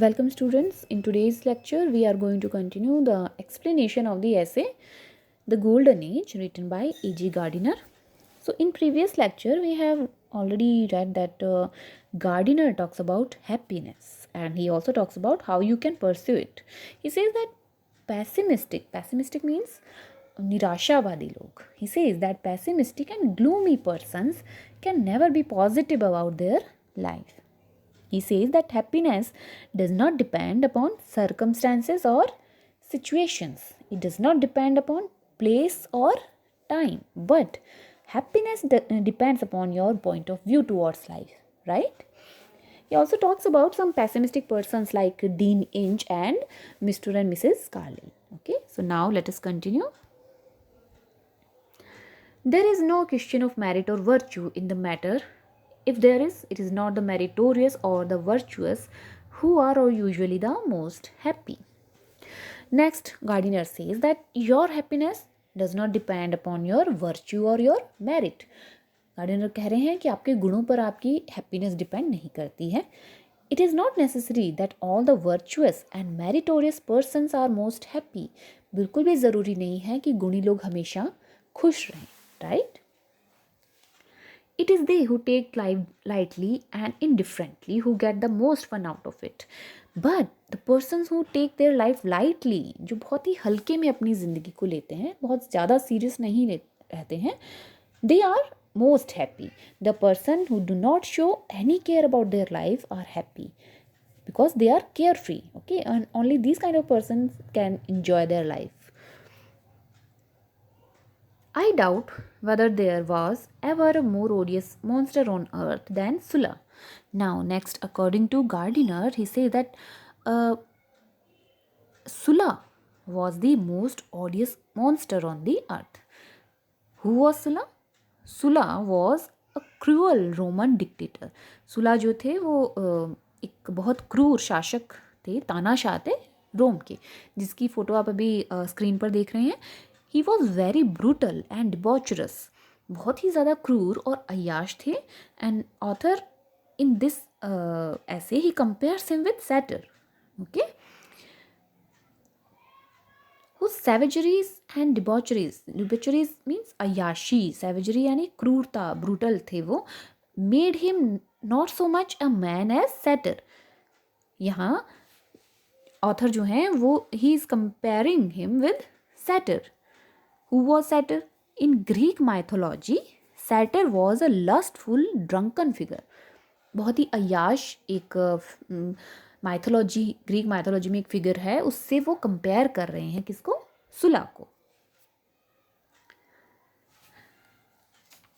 Welcome students. In today's lecture we are going to continue the explanation of the essay The Golden Age written by E.G. Gardiner. So in previous lecture we have already read that Gardiner talks about happiness and he also talks about how you can pursue it. He says that pessimistic means nirashawadi log. He says that pessimistic and gloomy persons can never be positive about their life. He says that happiness does not depend upon circumstances or situations. It does not depend upon place or time. But happiness depends upon your point of view towards life, right? He also talks about some pessimistic persons like Dean Inch and Mr. and Mrs. Carlyle. Okay, so now let us continue. There is no question of merit or virtue in the matter. If there is, it is not the meritorious or the virtuous who are or usually the most happy. Next, Gardiner says that your happiness does not depend upon your virtue or your merit. Gardiner कह रहे हैं कि आपके गुणों पर आपकी happiness depend नहीं करती है. It is not necessary that all the virtuous and meritorious persons are most happy. बिल्कुल भी ज़रूरी नहीं है कि गुणी लोग हमेशा खुश रहें, right? It is they who take life lightly and indifferently who get the most fun out of it. But the persons who take their life lightly, जो बहुत ही हल्के में अपनी ज़िंदगी को लेते हैं, बहुत ज़्यादा सीरियस नहीं रहते हैं, they are most happy. The person who do not show any care about their life are happy because they are carefree. Okay, and only these kind of persons can enjoy their life. I doubt whether there was ever a more odious monster on earth than Sulla. Now, next, according to Gardiner, he says that Sulla was the most odious monster on the earth. Who was Sulla? Sulla was a cruel Roman dictator. Sulla जो थे वो एक बहुत क्रूर शासक थे, तानाशाह थे रोम के, जिसकी फ़ोटो आप अभी स्क्रीन पर देख रहे हैं. He was very brutal and debauchers. बहुत ही ज़्यादा क्रूर और अय्याश थे. And author in this essay he compares him with satyr. Okay, whose savageries and debaucheries means अय्याशी, savagery यानी क्रूरता, ब्रूटल थे वो, made him not so much a man as satyr. यहाँ ऑथर जो हैं वो he is comparing him with satyr. Who was satyr? In Greek mythology, satyr was a lustful drunken figure. बहुत ही अय्याश एक माइथोलॉजी, ग्रीक माइथोलॉजी में एक figure है, उससे वो कंपेयर कर रहे हैं किसको? सुला को.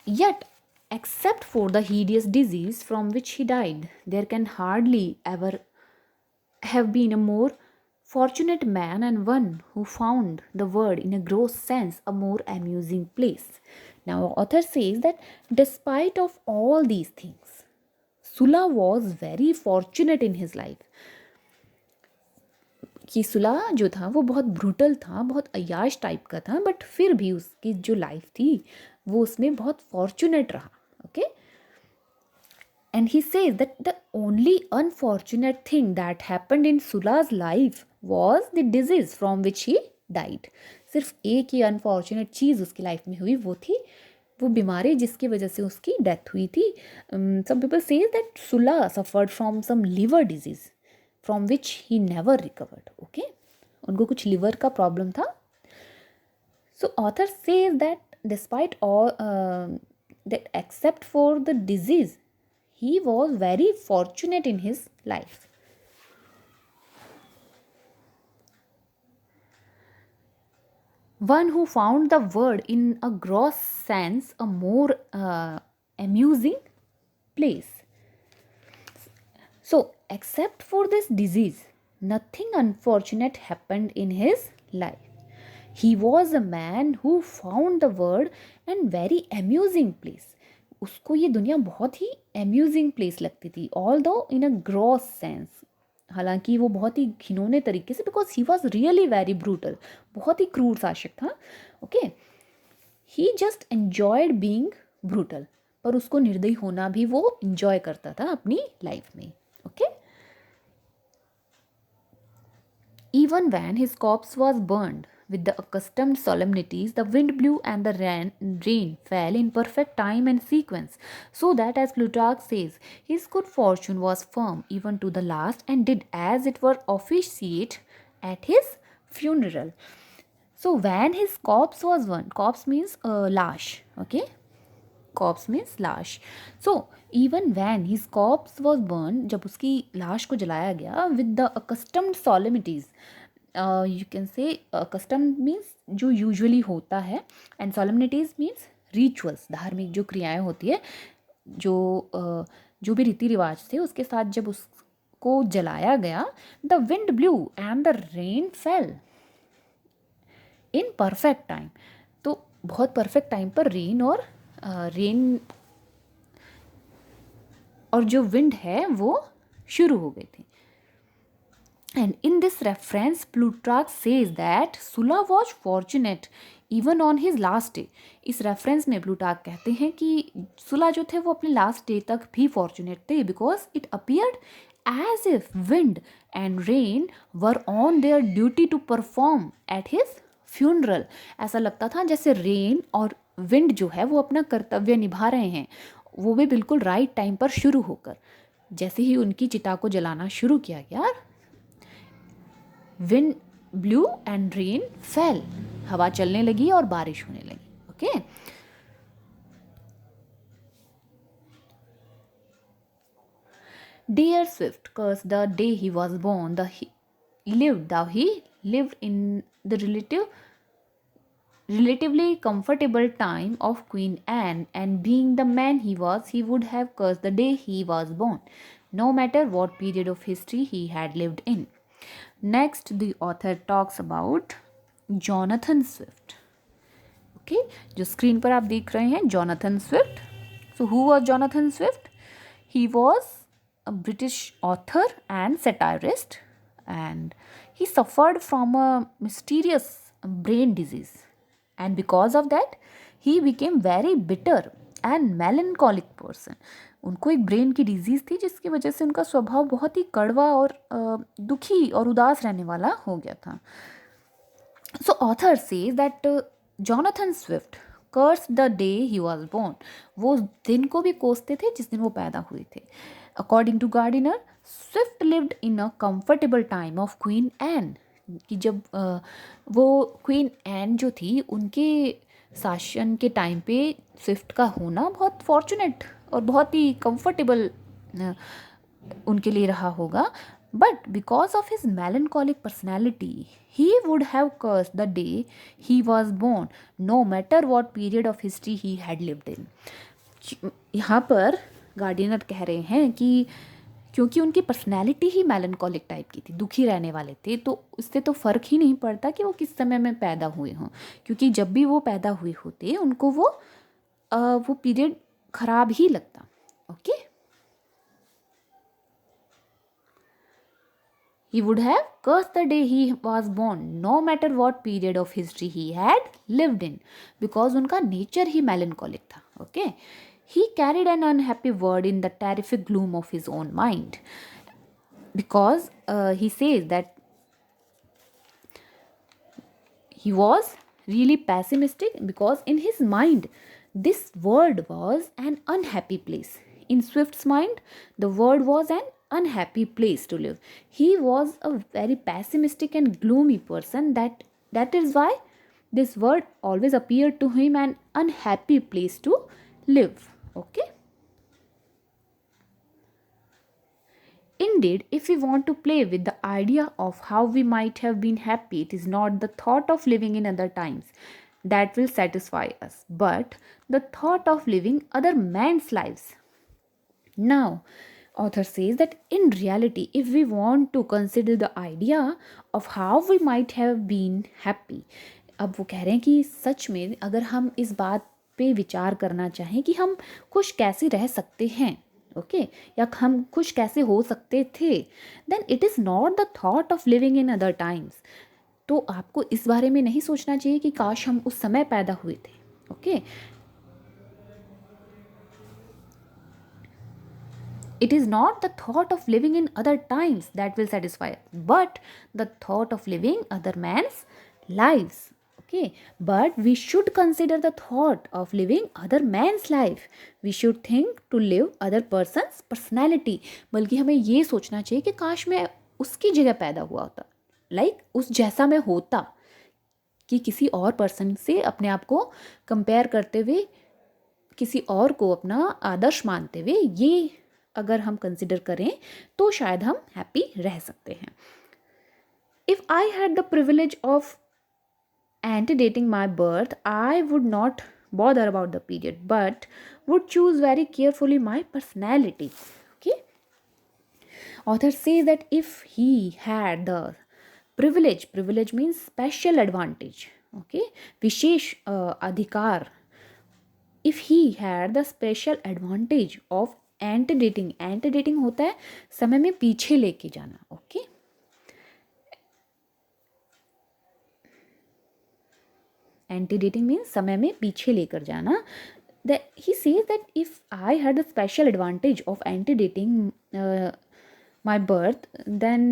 Yet, except for the hideous disease from which he died, there can hardly ever have been a more fortunate man and one who found the world in a gross sense a more amusing place. Now, author says that despite of all these things, Sulla was very fortunate in his life. कि सुला जो था वो बहुत brutal था, बहुत अय्याश type का था, बट फिर भी उसकी जो लाइफ थी वो उसमें बहुत फॉर्चुनेट रहा. Okay, and he says that the only unfortunate thing that happened in Sulla's life was the disease from which he died. सिर्फ एक ही अनफॉर्चुनेट चीज़ उसकी लाइफ में हुई, वो थी वो बीमारी जिसकी वजह से उसकी डेथ हुई थी. Some people says that Sulla suffered from some liver disease from which he never recovered. Okay, उनको कुछ लिवर का प्रॉब्लम था. So author says that despite all that except for the disease, he was very fortunate in his life. One who found the world in a gross sense a more amusing place. So, except for this disease, nothing unfortunate happened in his life. He was a man who found the world and very amusing place. उसको ये दुनिया बहुत ही amusing place लगती थी, although in a gross sense. हालांकि वो बहुत ही घिनौने तरीके से, because he was really very brutal. बहुत ही क्रूर शासक था. Okay, he just enjoyed being brutal. पर उसको निर्दयी होना भी वो enjoy करता था अपनी लाइफ में. Okay, Even when his corpse was burned with the accustomed solemnities, the wind blew and the rain fell in perfect time and sequence, so that, as Plutarch says, his good fortune was firm even to the last, and did as it were officiate at his funeral. So when his corpse was burned, corpse means lash, okay? Corpse means लाश. So even when his corpse was burned, जब उसकी लाश को जलाया गया with the accustomed solemnities, you can say accustomed means जो usually होता है, and solemnities means rituals, धार्मिक जो क्रियाएं होती है, जो भी रीति रिवाज थे उसके साथ जब उसको जलाया गया, the wind blew and the rain fell in perfect time. तो बहुत परफेक्ट टाइम पर रेन और जो विंड है वो शुरू हो गई थी. And in this reference Plutarch says that Sulla was fortunate even on his last day. इस रेफरेंस में प्लूटार्क कहते हैं कि सुला जो थे वो अपने लास्ट डे तक भी फॉर्चुनेट थे, because it appeared as if wind and rain were on their duty to perform at his funeral. ऐसा लगता था जैसे रेन और विंड जो है वो अपना कर्तव्य निभा रहे हैं, वो भी बिल्कुल राइट टाइम पर शुरू होकर. जैसे ही उनकी चिता को जलाना शुरू किया गया, wind blue and rain fail, हवा चलने लगी और बारिश होने लगी. Okay Dear Swift cursed the day he was born, he lived in the relatively comfortable time of Queen Anne, and being the man he was, he would have cursed the day he was born, no matter what period of history he had lived in. Next, the author talks about Jonathan Swift. Okay, जो screen पर आप देख रहे हैं, Jonathan Swift. So who was Jonathan Swift? He was a British author and satirist, and he suffered from a mysterious brain disease, and because of that he became very bitter and melancholic person. उनको एक brain की disease थी जिसकी वजह से उनका स्वभाव बहुत ही कड़वा और दुखी और उदास रहने वाला हो गया था. So author says that Jonathan Swift cursed the day he was born. वो दिन को भी कोसते थे जिस दिन वो पैदा हुए थे. According to Gardiner, Swift lived in a comfortable time of Queen Anne. कि जब वो क्वीन एन जो थी उनके शासन के टाइम पे स्विफ्ट का होना बहुत फॉर्चुनेट और बहुत ही कंफर्टेबल उनके लिए रहा होगा. But because of his melancholic personality he would have cursed the day he was born, no matter what period of history he had lived in. यहाँ पर गार्डिनर कह रहे हैं कि क्योंकि उनकी पर्सनैलिटी ही मेलनकॉलिक टाइप की थी, दुखी रहने वाले थे, तो इससे तो फ़र्क ही नहीं पड़ता कि वो किस समय में पैदा हुए हों, क्योंकि जब भी वो पैदा हुए होते उनको वो पीरियड ख़राब ही लगता. Okay, he would have cursed the day he was born, no matter what period of history he had lived in, because उनका नेचर ही मेलनकॉलिक था. Okay, he carried an unhappy word in the terrific gloom of his own mind, because he says that he was really pessimistic, because in his mind this world was an unhappy place. In Swift's mind, the world was an unhappy place to live. He was a very pessimistic and gloomy person. That is why this world always appeared to him an unhappy place to live. Okay. Indeed, if we want to play with the idea of how we might have been happy, it is not the thought of living in other times that will satisfy us, but the thought of living other men's lives. Now, author says that in reality, if we want to consider the idea of how we might have been happy, अब वो कह रहे हैं कि सच में अगर हम इस बात पे विचार करना चाहें कि हम खुश कैसे रह सकते हैं, ओके, या हम खुश कैसे हो सकते थे, then it is not the thought of living in other times. तो आपको इस बारे में नहीं सोचना चाहिए कि काश हम उस समय पैदा हुए थे. Okay, It is not the thought of living in other times that will satisfy, but the thought of living other man's lives. Okay, but we should consider the thought of living other man's life. We should think to live other person's personality. बल्कि हमें ये सोचना चाहिए कि काश मैं उसकी जगह पैदा हुआ होता, उस जैसा मैं होता, कि किसी और पर्सन से अपने आप को कंपेयर करते हुए, किसी और को अपना आदर्श मानते हुए, ये अगर हम कंसिडर करें तो शायद हम हैप्पी रह सकते हैं. If I had the privilege of antedating my birth, I would not bother about the period, but would choose very carefully my personality. Okay. Author says that if he had the privilege means special advantage. Okay. Vishesh adhikar. If he had the special advantage of antedating होता है समय में पीछे लेके जाना. Okay. Antedating means समय में पीछे लेकर जाना. That he says that if I had a special advantage of antedating my birth, then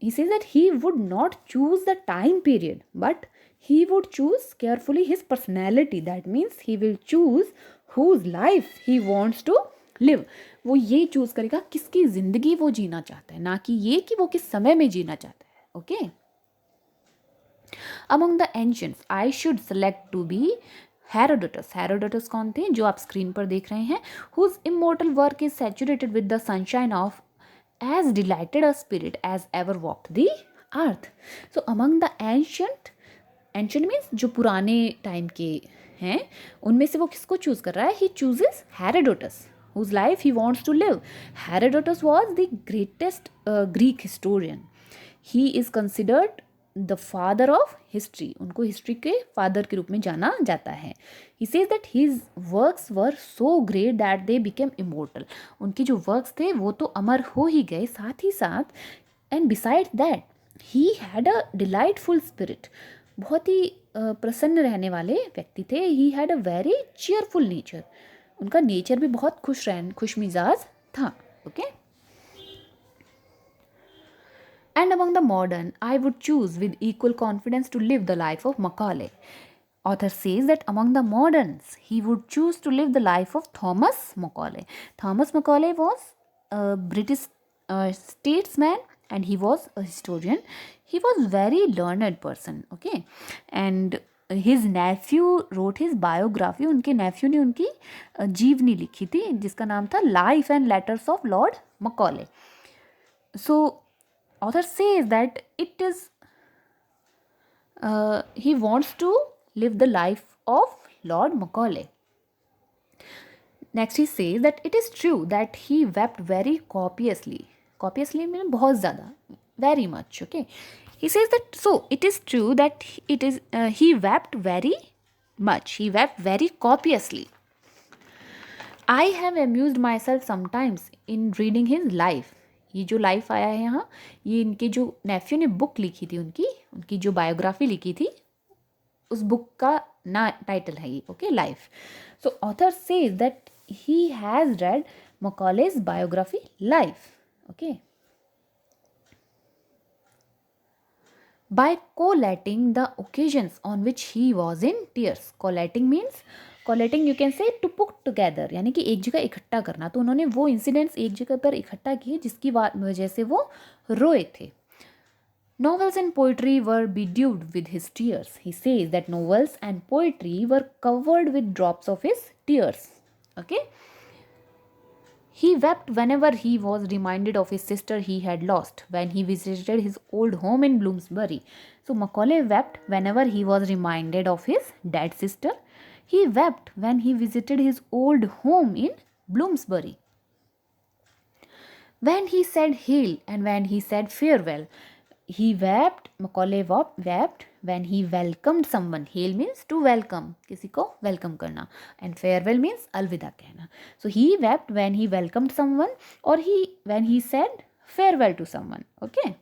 he says that he would not choose the time period, but he would choose carefully his personality. That means he will choose whose life he wants to live. वो ये choose करेगा किसकी जिंदगी वो जीना चाहता है, ना कि ये कि वो किस समय में जीना चाहता है. Okay. Among the ancients, I should select to be Herodotus. Herodotus कौन थे जो आप स्क्रीन पर देख रहे हैं? Whose immortal work is saturated with the sunshine of as delighted a spirit as ever walked the earth. So among the ancient means जो पुराने टाइम के हैं, उनमें से वो किसको चूज कर रहा है? He chooses Herodotus, whose life he wants to live. Herodotus was the greatest Greek historian. He is considered the father of history. उनको हिस्ट्री के फादर के रूप में जाना जाता है. ही says that his works were so great that they became immortal. उनके जो वर्क्स थे वो तो अमर हो ही गए, साथ ही साथ and beside that he had a delightful spirit. बहुत ही प्रसन्न रहने वाले व्यक्ति थे. He had a very cheerful nature. उनका नेचर भी बहुत खुश मिजाज था. Okay. And among the modern, I would choose with equal confidence to live the life of Macaulay. Author says that among the moderns, he would choose to live the life of Thomas Macaulay. Thomas Macaulay was a British statesman and he was a historian. He was very learned person, okay? And his nephew wrote his biography. उनके nephew ने उनकी जीवनी लिखी थी जिसका नाम था Life and Letters of Lord Macaulay. So author says that it is he wants to live the life of Lord Macaulay. Next he says that it is true that he wept very copiously. Copiously means बहुत ज़्यादा, very much. Okay. He says that so it is true that he wept very much. He wept very copiously. I have amused myself sometimes in reading his life. ये जो life आया है यहाँ, ये इनके जो नेफ्यू ने बुक लिखी थी, उनकी जो बायोग्राफी लिखी थी, उस बुक का ना टाइटल है ये. Okay. Life. So author says that he has red Macaulay's biography Life. Okay. By collating the occasions on which he was in tears. Collating you can say to put together, यानी कि एक जगह इकट्ठा करना. तो उन्होंने वो इंसिडेंट्स एक जगह पर इकट्ठा किए जिसकी वजह से वो रोए थे. Novels and poetry were bedewed with his tears. He says that novels and poetry were covered with drops of his tears. Okay. He wept whenever he was reminded of his sister he had lost when he visited his old home in Bloomsbury. So Macaulay wept whenever he was reminded of his dead sister. He wept when he visited his old home in Bloomsbury. When he said hail and when he said farewell, he wept. Macaulay wept when he welcomed someone. Hail means to welcome, किसी को welcome करना, and farewell means अलविदा कहना. So he wept when he welcomed someone or when he said farewell to someone. Okay.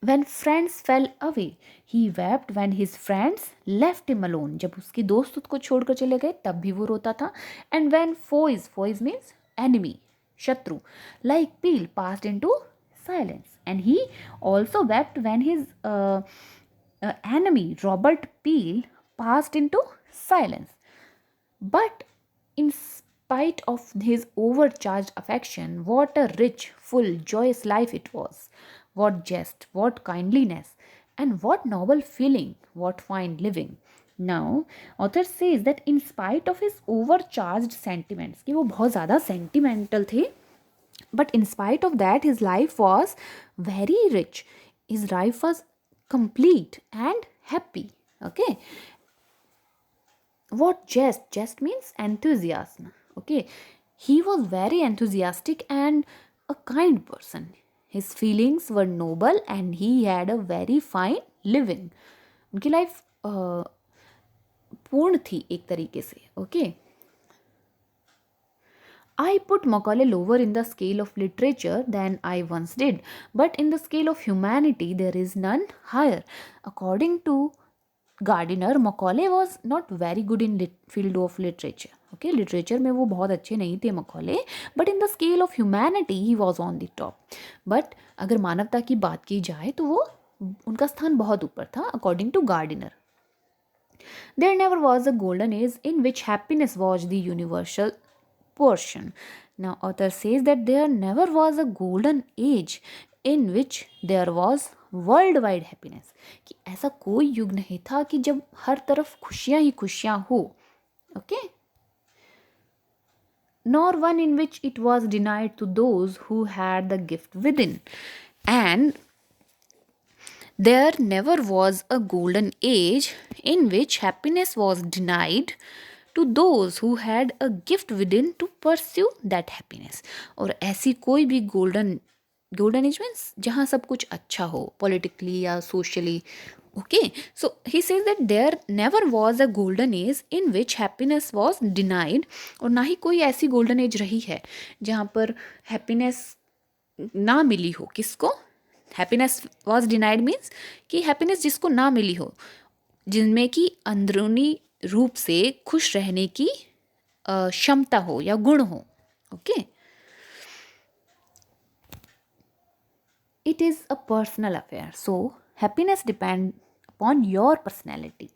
When friends fell away, he wept when his friends left him alone. जब उसके दोस्त उसको छोड़कर चले गए तब भी वो रोता था. And when foes means enemy, Shatru, like Peel, passed into silence. And he also wept when his enemy, Robert Peel, passed into silence. But in spite of his overcharged affection, what a rich, full, joyous life it was. What jest, what kindliness, and what noble feeling, what fine living. Now, author says that in spite of his overcharged sentiments, कि वो बहुत ज़्यादा sentimental थे, but in spite of that, his life was very rich. His life was complete and happy. Okay, what jest means enthusiasm. Okay, he was very enthusiastic and a kind person. His feelings were noble and he had a very fine living. उनकी life पूर्ण थी एक तरीके से. Okay, I put Macaulay lower in the scale of literature than I once did, but in the scale of humanity there is none higher. According to Gardiner, Macaulay was not very good in field of literature. Okay, literature में वो बहुत अच्छे नहीं थे Macaulay, but in the scale of humanity he was on the top. But अगर मानवता की बात की जाए तो वो उनका स्थान बहुत ऊपर था according to Gardiner. There never was a golden age in which happiness was the universal portion. Now, author says that there never was a golden age in which there was world wide happiness, कि ऐसा कोई युग नहीं था कि जब हर तरफ खुशियां ही खुशियां हो. Okay, nor one in which it was denied to those who had the gift within. And there never was a golden age in which happiness was denied to those who had a gift within to pursue that happiness. और ऐसी कोई भी golden age means जहाँ सब कुछ अच्छा हो politically या socially. Okay, so he says that there never was a golden age in which happiness was denied, और ना ही कोई ऐसी golden age रही है जहाँ पर happiness ना मिली हो. किसको हैप्पीनेस वॉज डिनाइड मीन्स कि हैप्पीनेस जिसको ना मिली हो, जिनमें कि अंदरूनी रूप से खुश रहने की क्षमता हो या गुण हो. Okay, it is a personal affair, so happiness depend upon your personality,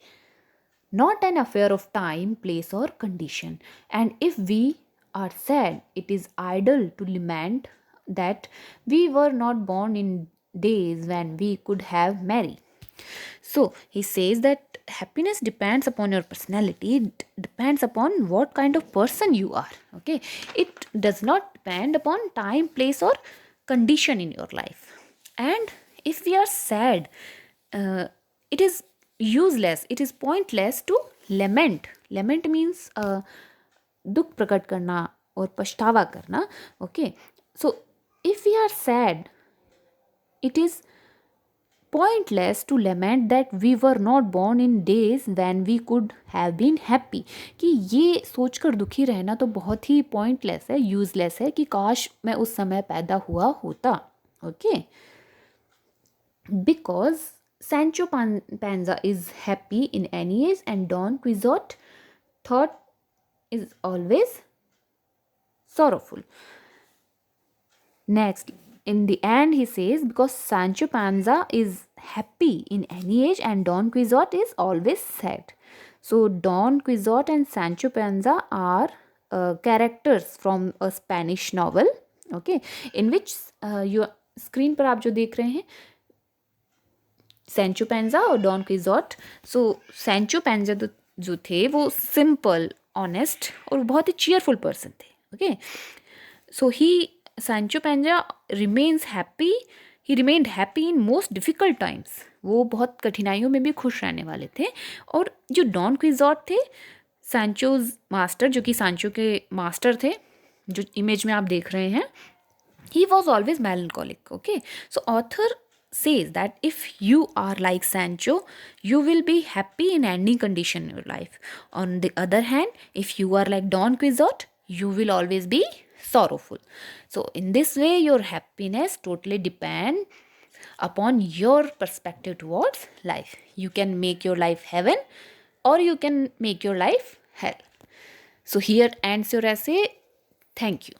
not an affair of time, place, or condition. And if we are sad, it is idle to lament that we were not born in days when we could have married. So he says that happiness depends upon your personality, it depends upon what kind of person you are. Okay, it does not depend upon time, place, or condition in your life. And if we are sad, it is useless, it is pointless to lament. Lament means दुख प्रकट करना और पछतावा करना. Okay, so if we are sad, it is pointless to lament that we were not born in days when we could have been happy. कि ये सोचकर दुखी रहना तो बहुत ही pointless है, useless है, कि काश मैं उस समय पैदा हुआ होता. Okay, because Sancho Panza is happy in any age and Don Quixote thought is always sorrowful. Next, in the end, he says because Sancho Panza is happy in any age and Don Quixote is always sad. So, Don Quixote and Sancho Panza are characters from a Spanish novel. Okay, in which you screen पर आप जो देख रहे हैं Sancho पेंजा और don क्विजोट. सो Sancho पेंजा जो थे वो सिंपल, ऑनेस्ट और बहुत ही चीयरफुल पर्सन थे. Okay, so he Sancho Panza remains happy, he remained happy in most difficult times. वो बहुत कठिनाइयों में भी खुश रहने वाले थे. और जो डॉन क्विजोट थे, सैंचोज मास्टर, जो कि सांचो के मास्टर थे, जो इमेज में आप देख रहे हैं, he was always melancholic. Okay, so author says that if you are like Sancho, you will be happy in any condition in your life. On the other hand, if you are like Don Quixote, you will always be sorrowful. So in this way, your happiness totally depends upon your perspective towards life. You can make your life heaven or you can make your life hell. So here ends your essay. Thank you.